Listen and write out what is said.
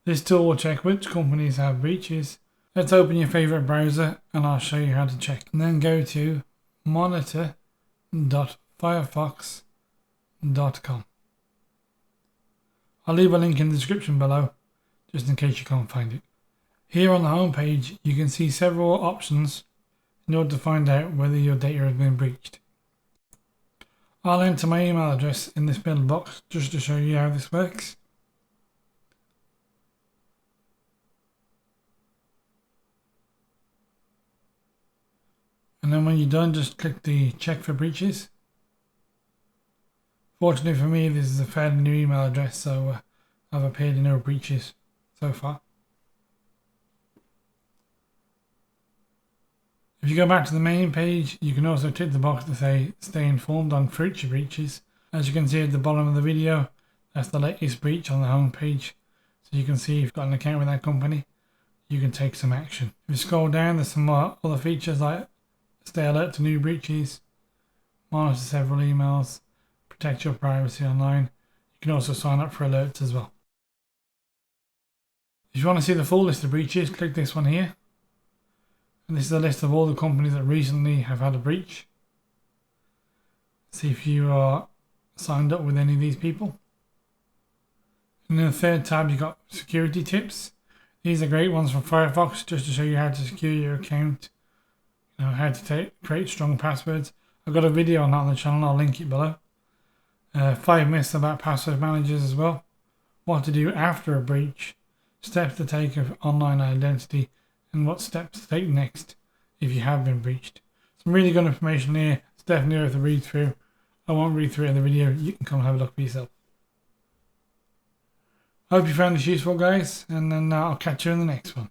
This tool will check which companies have breaches. Let's open your favorite browser and I'll show you how to check. And then go to monitor.firefox.com. I'll leave a link in the description below just in case you can't find it. Here on the home page you can see several options in order to find out whether your data has been breached. I'll enter my email address in this middle box just to show you how this works. And then when you're done, just click the check for breaches. Fortunately for me, this is a fairly new email address, so I've appeared in no breaches so far. If you go back to the main page, you can also tick the box to say stay informed on future breaches. As you can see at the bottom of the video, that's the latest breach on the home page. So you can see if you've got an account with that company, you can take some action. If you scroll down, there's some more other features like stay alert to new breaches, monitor several emails, protect your privacy online. You can also sign up for alerts as well. If you want to see the full list of breaches, click this one here. And this is a list of all the companies that recently have had a breach. See if you are signed up with any of these people. And in the third tab, you've got security tips. These are great ones from Firefox just to show you how to secure your account. You know, how to create strong passwords. I've got a video on that on the channel, I'll link it below. 5 myths about password managers as well. What to do after a breach. Steps to take of online identity. And what steps to take next if you have been breached. Some really good information here. It's definitely worth a read through. I won't read through it in the video. You can come and have a look for yourself. I hope you found this useful, guys. And then I'll catch you in the next one.